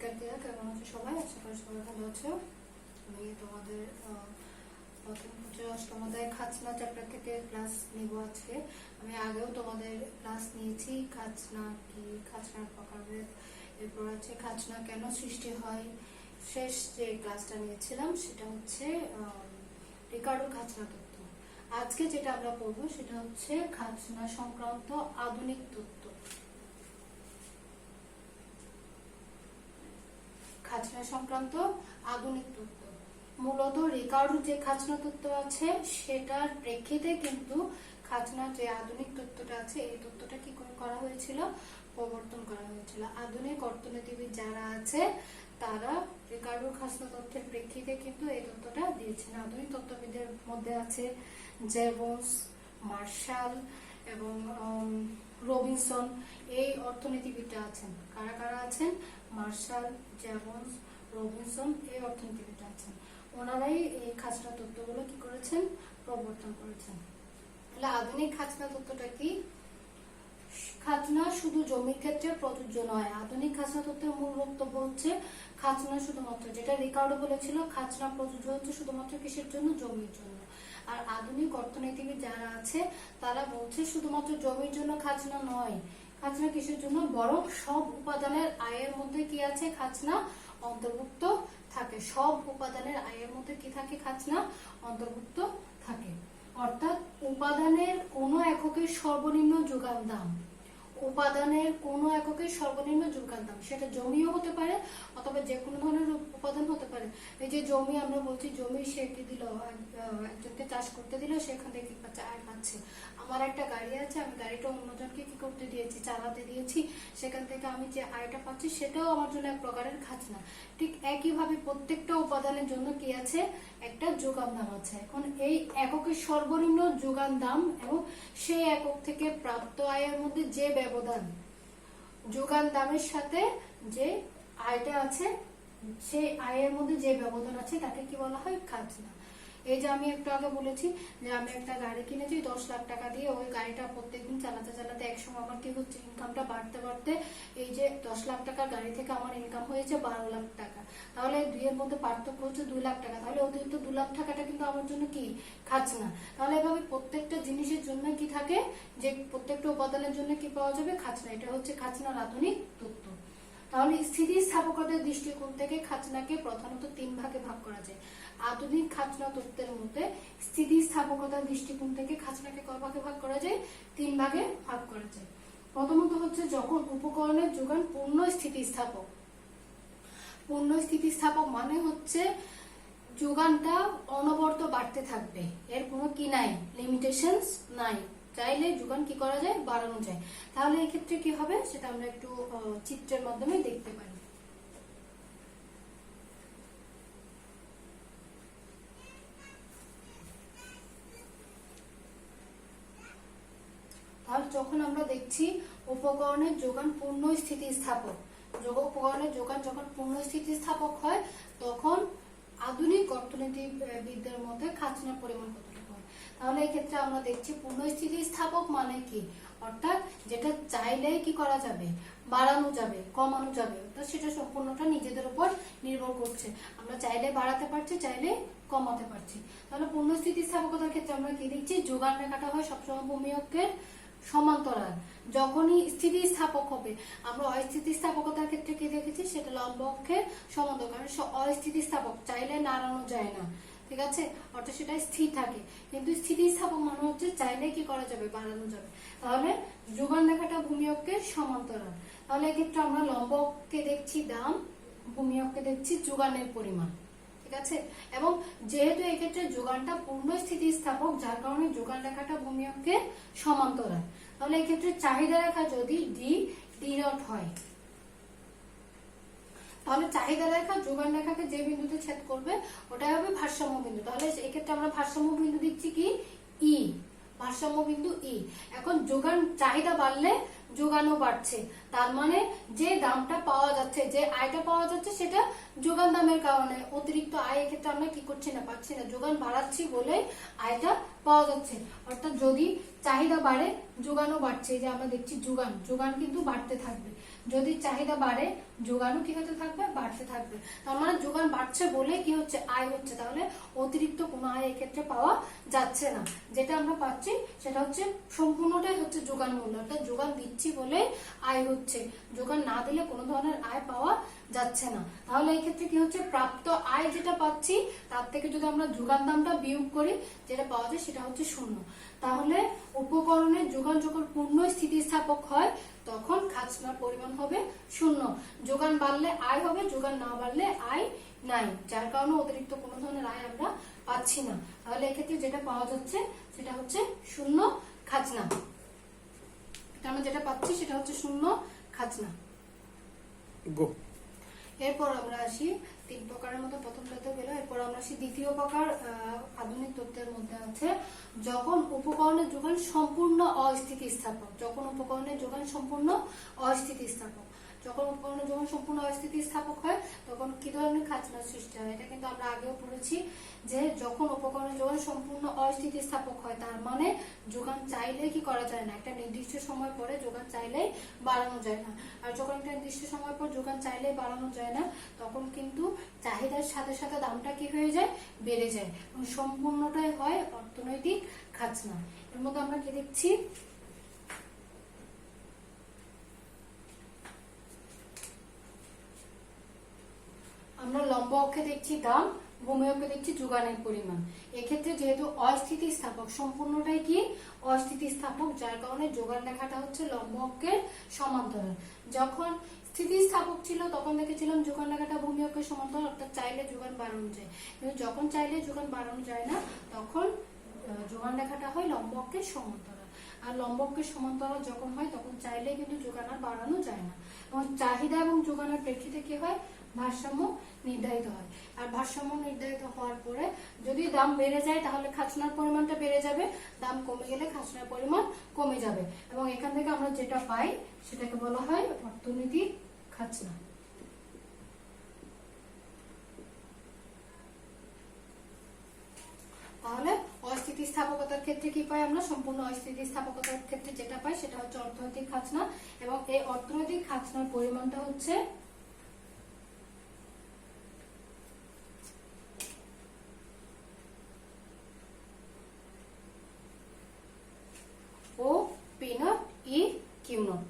শিক্ষার্থীরা কেমন আছো সবাই? আশা করি সবাই ভালো আছো। আমি তোমাদের প্রথম অষ্টম অধ্যায় খাজনা চ্যাপ্টার থেকে ক্লাস নিব আজকে। আমি আগেও তোমাদের ক্লাস নিয়েছি, খাজনা কি, খাজনার প্রকারভেদ, এরপর আছে খাজনা কেন সৃষ্টি হয়। শেষ যে ক্লাসটা নিয়েছিলাম সেটা হচ্ছে রিকার্ডো খাজনা তত্ত্ব। আজকে যেটা আমরা পড়বো সেটা হচ্ছে খাজনা সংক্রান্ত আধুনিক তত্ত্ব। খাজনা সংক্রান্ত আধুনিক তত্ত্ব মূলত রিকার্ডোর যে খাজনা তত্ত্ব আছে সেটার প্রেক্ষিতে কিন্তু খাজনার যে আধুনিক তত্ত্বটা আছে এই তত্ত্বটা কি করা হয়েছিল, প্রবর্তন করা হয়েছিল। আধুনিক অর্থনীতিবিদ যারা আছে তারা রিকার্ডোর খাজনা তত্ত্বের প্রেক্ষিতে কিন্তু এই তত্ত্বটা দিয়েছেন। আধুনিক তত্ত্ববিদের মধ্যে আছে জেবন্স, মার্শাল এবং রবিনসন। এই অর্থনীতিবিদরা আছেন। কারা কারা আছেন? মার্শাল, জেবন্স, রবিনসন, এই অর্থনীতিবিদরা আছেন। ওনারাই এই খাজনা তত্ত্বগুলো কি করেছেন, প্রবর্তন করেছেন। তাহলে আধুনিক খাজনা তত্ত্বটা কি? খাজনা শুধু জমির ক্ষেত্রে প্রযোজ্য নয়। আধুনিক খাজনা তত্ত্বের মূল বক্তব্য হচ্ছে খাজনা শুধুমাত্র, যেটা রিকার্ডো বলেছিল, খাজনা প্রযোজ্য হচ্ছে শুধুমাত্র কিসের জন্য? জমির জন্য। আর আধুনিক অর্থনীতিবিদ যারা আছে তারা বলছে শুধুমাত্র জমির জন্য খাজনা নয়। খাজনা কিসের জন্য? বরং সব উপাদানের আয়ের মধ্যে কি আছে? খাজনা অন্তর্ভুক্ত থাকে। সব উপাদানের আয়ের মধ্যে কি থাকে? খাজনা অন্তর্ভুক্ত থাকে। অর্থাৎ উপাদানের কোন এককের সর্বনিম্ন যোগান দাম, উপাদানের কোন এককের সর্বনিম্ন যোগান দাম, সেটা জমিও হতে পারে অথবা যে কোনো ধরনের উপাদান হতে পারে। এই যে জমি, আমরা বলছি জমি সে কি দিল, একজনকে চাষ করতে দিল, সেখান থেকে কি পাচ্ছে? আয় পাচ্ছে। আমার একটা গাড়ি আছে, আমি গাড়িটা অন্যজনকে কি করতে দিয়েছি? চালাতে দিয়েছি। সেখান থেকে আমি যে আয়টা পাচ্ছি সেটাও আমার জন্য এক প্রকারের খাজনা। ঠিক একইভাবে প্রত্যেকটা উপাদানের জন্য কি আছে? একটা যোগান দাম আছে। এখন এই এককের সর্বনিম্ন যোগান দাম এবং সেই একক থেকে প্রাপ্ত আয়ের মধ্যে যে ব্যবধান, যোগান দামের সাথে যে আয়টা আছে সেই আয়ের মধ্যে যে ব্যবধান আছে তাকে কি বলা হয়? খাজনা। এই যে আমি একটু আগে বলেছি যে আমি একটা গাড়ি কিনেছি 10 লাখ টাকা দিয়ে, ওই গাড়িটা প্রত্যেকদিন চালাতে চালাতে একসময় আমার কি হচ্ছে, ইনকামটা বাড়তে বাড়তে এই যে 10 লাখ টাকার গাড়ি থেকে আমার ইনকাম হয়েছে 12 লাখ টাকা। তাহলে দুইয়ের মধ্যে পার্থক্য হচ্ছে 2 লাখ টাকা। তাহলে অতিরিক্ত 2 লাখ টাকাটা কিন্তু আমার জন্য কি? খাজনা। তাহলে এভাবে প্রত্যেকটা জিনিসের জন্য কি থাকে, যে প্রত্যেকটা উপাদানের জন্য কি পাওয়া যাবে? খাজনা। এটা হচ্ছে খাজনার আধুনিক তত্ত্ব। তাহলে স্থিতিস্থাপকতার দৃষ্টিকোণ থেকে খাজনাকে প্রধানত 3 ভাগে ভাগ করা যায়। আধুনিক খাজনা তত্ত্বের মধ্যে স্থিতিস্থাপকতার দৃষ্টিকোণ থেকে খাজনাকে কয় ভাগে ভাগ করা যায়? 3 ভাগে ভাগ করা যায়। প্রথমত হচ্ছে যখন উপকরণের যোগান পূর্ণ স্থিতিস্থাপক। পূর্ণ স্থিতিস্থাপক মানে হচ্ছে যোগানটা অনবরত বাড়তে থাকবে, এর কোনো কি নাই, লিমিটেশনস নাই, চাইলে যোগান কি করা যায়? বাড়ানো যায়। তাহলে এই ক্ষেত্রে কি হবে সেটা আমরা একটু চিত্রের মাধ্যমে দেখতে পারি। তাহলে যখন আমরা দেখছি উপকরণের যোগান পূর্ণ স্থিতিস্থাপক, উপকরণের যোগান যখন পূর্ণ স্থিতিস্থাপক হয় তখন আধুনিক অর্থনীতিবিদদের মধ্যে খাজনার পরিমাণ কতটুকু হয়। তাহলে এই ক্ষেত্রে আমরা দেখছি পূর্ণ স্থিতিস্থাপক মানে কি, অর্থাৎ যেটা চাইলেই কি করা যাবে? বাড়ানো যাবে, কমানো যাবে। অর্থাৎ সেটা সম্পূর্ণটা নিজেদের উপর নির্ভর করছে। আমরা চাইলে বাড়াতে পারছি, চাইলে কমাতে পারছি। তাহলে পূর্ণ স্থিতিস্থাপকতার ক্ষেত্রে আমরা কি দেখছি? যোগান রেখাটা হয় সবসময় ভূমি অক্ষের সমান্তরাল। যখনই স্থিতিস্থাপক হবে, আমরা অস্থিতিস্থাপকতার ক্ষেত্রে কি দেখেছি? সেটা লম্ব অক্ষের সমান্তরাল, কারণ অস্থিতিস্থাপক, চাইলে নাড়ানো যায় না, ঠিক আছে, অর্থাৎ সেটা স্থির থাকে। কিন্তু স্থিতিস্থাপক মানে হচ্ছে চাইলে কি করা যাবে? বাড়ানো যাবে। তাহলে যোগান রেখাটা ভূমি অক্ষের সমান্তরাল। তাহলে এক্ষেত্রে আমরা লম্ব অক্ষে দেখছি দাম, ভূমি অক্ষে দেখছি যোগানের পরিমাণ, ঠিক আছে। এবং যেহেতু এক্ষেত্রে যোগানটা পূর্ণ স্থিতিস্থাপক, যার কারণে যোগান রেখাটা ভূমি অক্ষের সমান্তরাল। তাহলে এক্ষেত্রে চাহিদা রেখা যদি ডি নট হয়, তাহলে চাহিদা রেখা যোগান রেখাকে যে বিন্দুতে ছেদ করবে ওটাই হবে ভারসাম্য বিন্দু। তাহলে এক্ষেত্রে আমরা ভারসাম্য বিন্দু দিচ্ছি কি? ই, ভারসাম্য বিন্দু ই। এখন যোগান, চাহিদা বাড়লে যোগানও বাড়ছে, তার মানে যে দামটা পাওয়া যাচ্ছে, যে আয়টা পাওয়া যাচ্ছে সেটা যোগান দামের কারণে অতিরিক্ত আয় এক্ষেত্রে আমরা কি করছি না, পাচ্ছি না। যোগান বাড়াচ্ছি বলে আয়টা পাওয়া যাচ্ছে। অর্থাৎ যদি চাহিদা বাড়ে যোগানও বাড়ছে। এই যে আমরা দেখছি যোগান কিন্তু বাড়তে থাকবে। যদি চাহিদা বাড়ে যোগানও কি হতে থাকবে, বাড়তে থাকবে। তার মানে যোগান বাড়ছে বলে কি হচ্ছে, আয় হচ্ছে। তাহলে অতিরিক্ত কোনো আয় এক্ষেত্রে পাওয়া যাচ্ছে না। যেটা আমরা পাচ্ছি সেটা হচ্ছে সম্পূর্ণটাই হচ্ছে যোগান মূল্য, অর্থাৎ যোগান দিচ্ছি বলে আয় হচ্ছে। যোগান না দিলে কোনো ধরনের আয় পাওয়া যাচ্ছে না। তাহলে এই ক্ষেত্রে কি হচ্ছে, প্রাপ্ত আয় যেটা পাচ্ছি তার থেকে যদি আমরা যোগান দামটা বিয়োগ করি, যেটা পাওয়া যায় সেটা হচ্ছে শূন্য। তাহলে উপকরণের যোগান যখন পূর্ণ স্থিতিস্থাপক হয় তখন খাজনার পরিমাণ হবে শূন্য। যোগান বাড়লে আয় হবে, যোগান না বাড়লে আয় নাই, যার কারণে অতিরিক্ত কোনো ধরনের আয় আমরা পাচ্ছি না। তাহলে এক্ষেত্রে যেটা পাওয়া যাচ্ছে সেটা হচ্ছে শূন্য খাজনা। আমরা যেটা পাচ্ছি সেটা হচ্ছে শূন্য খাজনা। এরপর আমরা আসি 3 প্রকারের মতো, প্রথমটাতে গেল। এরপর আমরা আসি দ্বিতীয় প্রকার আধুনিক তত্ত্বের মধ্যে আছে যখন উপকরণের যোগান সম্পূর্ণ অস্থিতিস্থাপক। যখন উপকরণের যোগান সম্পূর্ণ অস্থিতিস্থাপক, যখন উপকরণের যোগান সম্পূর্ণ অস্থিতিস্থাপক হয় তখন কি ধরনের খাজনার সৃষ্টি হয়। এটা কিন্তু আমরা আগেও পড়েছি যে যখন উপকরণের যোগান সম্পূর্ণ অস্থিতিস্থাপক হয় তার মানে যোগান চাইলে কি করা যায় না, একটা নির্দিষ্ট সময় পরে যোগান চাইলেই বাড়ানো যায় না। আর যখন একটা নির্দিষ্ট সময় পর যোগান চাইলেই বাড়ানো যায় না তখন কিন্তু চাহিদার সাথে সাথে দামটা কি হয়ে যায়, বেড়ে যায়, এবং সম্পূর্ণটাই হয় অর্থনৈতিক খাজনা। এর মধ্যে আমরা কি দেখছি, আমরা লম্ব অক্ষে দেখছি দাম, ভূমি অক্ষে দেখছি যোগানের পরিমাণ। এক্ষেত্রে যেহেতু অস্থিতিস্থাপক, সম্পূর্ণটাই কি অস্থিতিস্থাপক, যার কারণে যোগান রেখাটা হচ্ছে লম্ব অক্ষের সমান্তরাল। যখন স্থিতিস্থাপক ছিল তখন দেখেছিলাম যোগান রেখাটা ভূমি অক্ষের সমান্তরাল, অর্থাৎ চাইলে যোগান বাড়ানো যায়। কিন্তু যখন চাইলে যোগান বাড়ানো যায় না তখন যোগান রেখাটা হয় লম্ব অক্ষের সমান্তরাল। আর লম্ব অক্ষের সমান্তরাল যখন হয় তখন চাইলে কিন্তু যোগান আর বাড়ানো যায় না, এবং চাহিদা এবং যোগানের প্রেক্ষিতে কি হয়, ভারসাম্য নির্ধারিত হয়। আর ভারসাম্য নির্ধারিত হওয়ার পরে যদি দাম বেড়ে যায় তাহলে খাজনার পরিমাণটা বেড়ে যাবে, দাম কমে গেলে খাজনার পরিমাণ কমে যাবে, এবং এখান থেকে আমরা যেটা পাই সেটাকে বলা হয় অর্থনৈতিক খাজনা। তাহলে অস্থিতিস্থাপকতার ক্ষেত্রে কি পাই আমরা, সম্পূর্ণ অস্থিতিস্থাপকতার ক্ষেত্রে যেটা পাই সেটা হচ্ছে অর্থনৈতিক খাজনা, এবং এই অর্থনৈতিক খাজনার পরিমাণটা হচ্ছে O P naught E Q naught.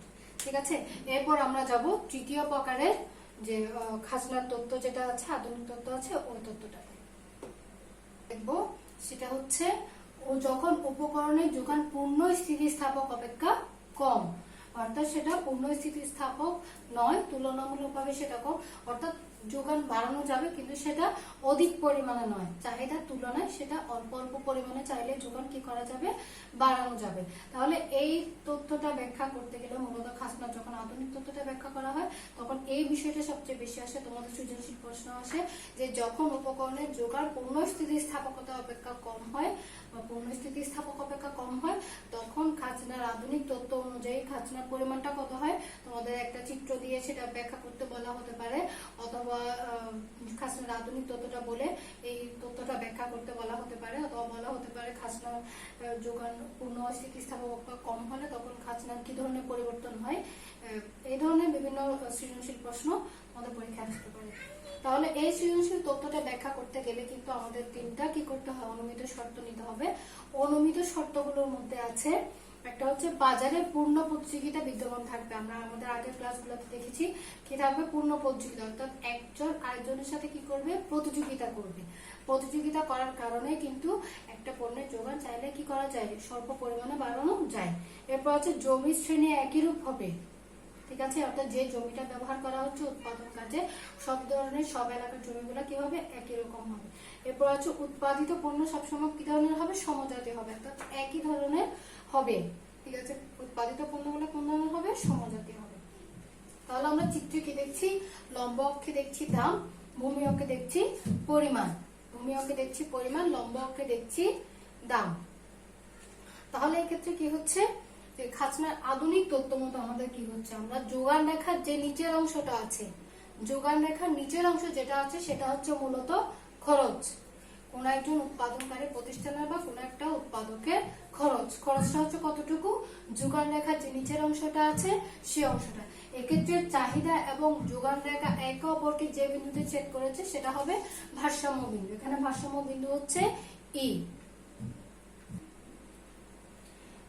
ঠিক আছে, এরপর আমরা যাব তৃতীয় প্রকারের যে খাজনার তত্ত্ব যেটা আছে, আধুনিক তত্ত্ব আছে, ওই তত্ত্বটা দেখবো। সেটা হচ্ছে ও যখন উপকরণের যোগান পূর্ণ স্থিতিস্থাপক অপেক্ষা কম, অর্থাৎ সেটা পূর্ণ স্থিতিস্থাপক নয়, তুলনামূলকভাবে সেটা কম, অর্থাৎ যোগান বাড়ানো যাবে কিন্তু সেটা অধিক পরিমাণে নয়, চাহিদার তুলনায় সেটা অল্প অল্প পরিমাণে চাইলে যোগান কি করা যাবে, বাড়ানো যাবে। তাহলে এই তথ্যটা ব্যাখ্যা করতে গেলে মূলত খাজনা যখন আধুনিক তথ্যটা ব্যাখ্যা করা হয় তখন এই বিষয়টা সবচেয়ে বেশি আসে। তোমাদের সৃজনশীল প্রশ্ন আসে যে যখন উপকরণের যোগান পূর্ণ স্থিতিস্থাপকতা অপেক্ষা কম হয় বা পূর্ণ স্থিতিস্থাপক অপেক্ষা কম হয় তখন খাজনার আধুনিক তথ্য অনুযায়ী খাজনার পরিমাণটা কত হয়, তোমাদের একটা চিত্র দিয়ে সেটা ব্যাখ্যা করতে বলা হতে পারে, অথবা খাজনার আধুনিক তথ্যটা বলে এই তথ্যটা ব্যাখ্যা করতে বলা হতে পারে, অথবা বলা হতে পারে খাজনার যোগান পূর্ণ স্থিতিস্থাপক কম হলে তখন খাজনার কি ধরনের পরিবর্তন হয়। এই ধরনের বিভিন্ন সৃজনশীল প্রশ্ন আমাদের পরীক্ষায় আসতে পারে। তাহলে এই সৃজনশীল তথ্যটা ব্যাখ্যা করতে গেলে কিন্তু আমাদের তিনটা কি করতে হয়, অনুমিত শর্ত নিতে হবে। অনুমিত শর্তগুলোর মধ্যে আছে একটা হচ্ছে বাজারে পূর্ণ প্রতিযোগিতা বিদ্যমান থাকবে। আমরা আমাদের আগের ক্লাসগুলোতে দেখেছি কি থাকবে, পূর্ণ প্রতিযোগিতা, অর্থাৎ একজন আরেকজনের সাথে কি করবে, প্রতিযোগিতা করবে। প্রতিযোগিতা করার কারণে কিন্তু একটা পণ্যের যোগান চাইলে কি করা যায়, স্বল্প পরিমাণে বাড়ানো যায়। এরপর হচ্ছে জমি শ্রেণী একই রূপ হবে। ঠিক আছে, অর্থাৎ যে জমিটা ব্যবহার করা হচ্ছে উৎপাদন কাজে সব ধরনের সব এলাকার জমিগুলো কি হবে, একই রকম হবে। এরপর হচ্ছে উৎপাদিত পণ্য সবসময় কি ধরনের হবে, সমজাতীয় হবে, অর্থাৎ একই ধরনের হবে। ঠিক আছে, উৎপাদিত পণ্যগুলো কোন ধরনের হবে, সমজাতীয় হবে। তাহলে আমরা চিত্রে কি দেখছি, লম্ব অক্ষে দেখছি দাম, ভূমি অক্ষে দেখছি পরিমাণ, ভূমি অক্ষে দেখছি পরিমাণ, লম্ব অক্ষে দেখছি দাম। তাহলে এই ক্ষেত্রে কি হচ্ছে, খাজনার আধুনিক তথ্য মতো আমাদের কি হচ্ছে, আমরা যোগান রেখার যে নিচের অংশটা আছে, যোগান রেখার নিচের অংশ যেটা আছে সেটা হচ্ছে মূলত খরচ। কোন একজন উৎপাদনকারী প্রতিষ্ঠানের বা কোন একটা উৎপাদকের খরচটা হচ্ছে কতটুকু, যোগান রেখার যে নিচের অংশটা আছে সেই অংশটা। এক্ষেত্রে চাহিদা এবং যোগান রেখা একে অপরকে যে বিন্দুতে ছেদ করেছে সেটা হবে ভারসাম্য বিন্দু। এখানে ভারসাম্য বিন্দু হচ্ছে ই।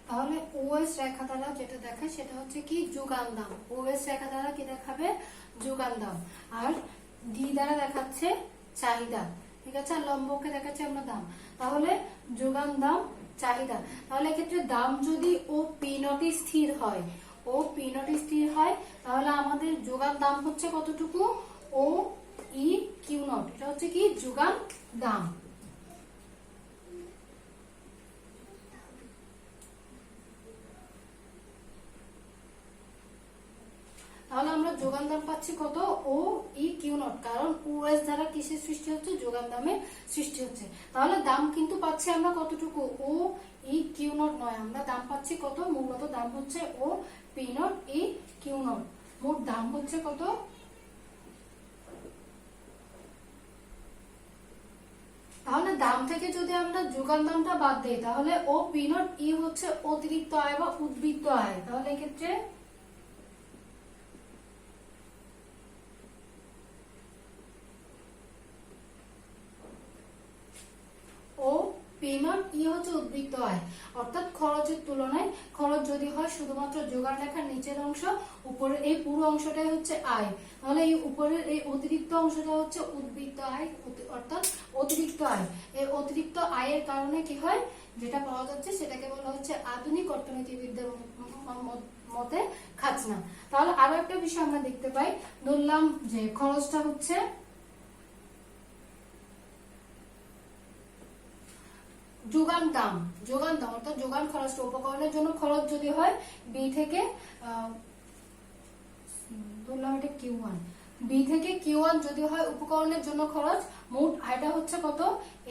তাহলে ওএস রেখা দ্বারা যেটা দেখায় সেটা হচ্ছে কি যোগান দাম। ওএস রেখা দ্বারা কি দেখাবে যোগান দাম, আর ডি দ্বারা দেখাচ্ছে চাহিদা, ঠিক আছে, আর লম্বকে দেখাচ্ছে আমরা দাম। তাহলে যোগান দাম চাহিদা, তাহলে এক্ষেত্রে দাম যদি ও পি নটে স্থির হয়, ও পি নটে স্থির হয়, তাহলে আমাদের যোগান দাম হচ্ছে কতটুকু ও ই কিউ নট, এটা হচ্ছে কি যোগান দাম। তাহলে আমরা যোগান দাম পাচ্ছি কত ও ই কিউ নট, কারণ ওএস দ্বারা কিসের সৃষ্টি হচ্ছে যোগান দামের সৃষ্টি হচ্ছে। তাহলে দাম কিন্তু পাচ্ছি আমরা কতটুকু ও ই কিউ নট নয়, আমরা দাম পাচ্ছি কত, মূলত দাম হচ্ছে O P naught E Q naught, মোট দাম হচ্ছে কত। তাহলে দাম থেকে যদি আমরা যোগান দামটা বাদ দেই তাহলে ও পি নট ই হচ্ছে অতিরিক্ত আয় বা উদ্বৃত্ত আয়। তাহলে এক্ষেত্রে ও পি নট ই হচ্ছে উদ্বৃত্ত আয়, অর্থাৎ খরচের তুলনায় খরচ যদি হয় শুধুমাত্র যোগান রেখার নিচের অংশ, উপরের এই পুরো অংশটাই হচ্ছে আয়, তাহলে এই উপরের এই অতিরিক্ত অংশটা হচ্ছে উদ্বৃত্ত আয়, অর্থাৎ অতিরিক্ত আয়। এই অতিরিক্ত আয়ের কারণে কি হয়, যেটা পাওয়া যাচ্ছে সেটাকে বলা হচ্ছে আধুনিক অর্থনীতিবিদদের মতে খাজনা। তাহলে আরো একটা বিষয় আমরা দেখতে পাই, ধরলাম যে খরচটা হচ্ছে যোগান দাম, যোগান দাম অর্থাৎ যোগান খরচ, উপকরণের জন্য খরচ যদি হয় বি থেকে ধরলাম এটা কিউ1, বি থেকে কিউ1 যদি হয় উপকরণের জন্য খরচ, মোট আয়টা হচ্ছে কত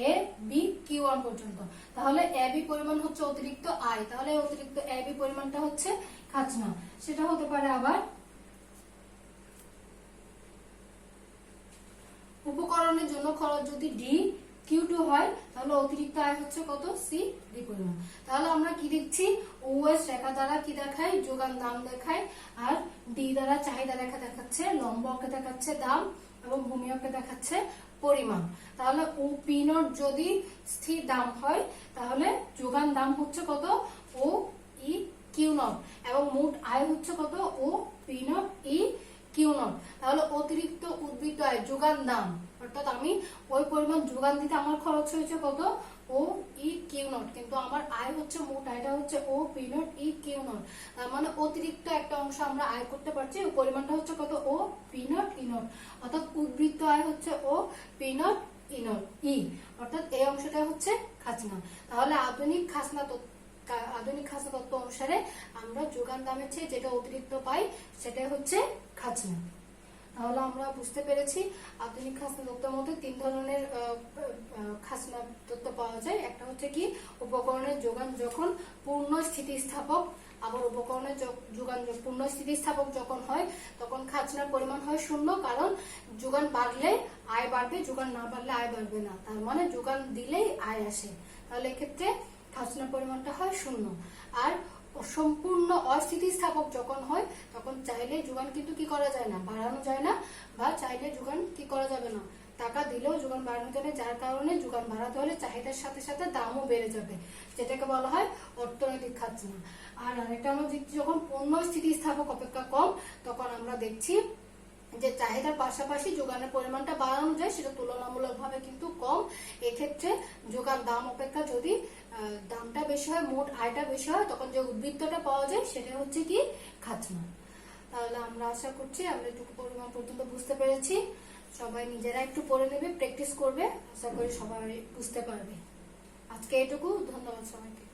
এ বি কিউ1 পর্যন্ত, তাহলে এ বি পরিমাণ হচ্ছে অতিরিক্ত আয়, তাহলে অতিরিক্ত এ বি পরিমাণটা হচ্ছে খাজনা। সেটা হতে পারে আবার উপকরণের জন্য খরচ যদি ডি কিউ2 হয়, তাহলে অতিরিক্ত আয় হচ্ছে কত সি ডি পরিমাণ। তাহলে আমরা কি দেখছি, ওএস রেখা দ্বারা কি দেখায় যোগান দাম দেখায়, আর ডি দ্বারা চাহিদা রেখা দেখাচ্ছে, লম্ব অক্ষে দেখাচ্ছে দাম এবং ভূমি অক্ষে দেখাচ্ছে পরিমাণ। তাহলে ও পি নট যদি স্থির দাম হয় তাহলে যোগান দাম হচ্ছে কত ও ই কিউ নট, এবং মোট আয় হচ্ছে কত O P naught E Q naught. তাহলে অতিরিক্ত উদ্বৃত্ত আয় যোগান দাম, অর্থাৎ আমি ওই পরিমাণ যোগান দিতে আমার খরচ হয়েছে কত ও ই কিউ নট, কিন্তু আমার আয় হচ্ছে মোট আয়টা হচ্ছে O P naught E Q naught, তার মানে অতিরিক্ত একটা অংশ আমরা আয় করতে পারছি, ওই পরিমাণটা হচ্ছে কত O P naught E naught, অর্থাৎ উদ্বৃত্ত আয় হচ্ছে O P naught E naught E, অর্থাৎ এই অংশটা হচ্ছে খাজনা। তাহলে আধুনিক খাজনা তত্ত্ব অনুসারে আমরা যোগান দামের চেয়ে যেটা অতিরিক্ত পাই সেটাই হচ্ছে খাজনা। তাহলে আমরা বুঝতে পেরেছি আধুনিক খাজনা তত্ত্বের মধ্যে তিন ধরনের খাজনা তত্ত্ব পাওয়া যায়। একটা হচ্ছে কি উপকরণের যোগান যখন পূর্ণ স্থিতিস্থাপক, আবার উপকরণের যোগান পূর্ণ স্থিতিস্থাপক যখন হয় তখন খাজনার পরিমাণ হয় শূন্য, কারণ যোগান বাড়লে আয় বাড়বে, যোগান না বাড়লে আয় বাড়বে না, তার মানে যোগান দিলেই আয় আসে, তাহলে এক্ষেত্রে খাজনার পরিমাণটা হয় শূন্য। আর সম্পূর্ণ অস্থিতিস্থাপক যখন হয় তখন চাইলে যোগান কিন্তু কি করা যায় না, বাড়ানো যায় না, বা চাইলে যোগান কি করা যাবে না, টাকা দিলেও যোগান বাড়ানো যাবে, যার কারণে যোগান বাড়াতে হলে চাহিদার সাথে সাথে দামও বেড়ে যাবে, যেটাকে বলা হয় অর্থনৈতিক খাজনা। আর আরেকটা আমরা দেখছি যখন পণ্য স্থিতিস্থাপক অপেক্ষা কম, তখন আমরা দেখছি যে চাহিদার পাশাপাশি যোগানের পরিমাণটা বাড়ানো যায়, সেটা তুলনামূলকভাবে কিন্তু কম। এক্ষেত্রে যোগান দাম অপেক্ষা যদি দামটা বেশি হয়, মোট আয়টা বেশি হয়, তখন যে উদ্বৃত্তটা পাওয়া যায় সেটা হচ্ছে কি খাজনা। তাহলে আমরা আশা করছি আমরা এটুকু পরিমাণ পর্যন্ত বুঝতে পেরেছি। সবাই নিজেরা একটু পড়ে নেবে, প্র্যাকটিস করবে, আশা করি সবাই বুঝতে পারবে। আজকে এটুকু, ধন্যবাদ সবাইকে।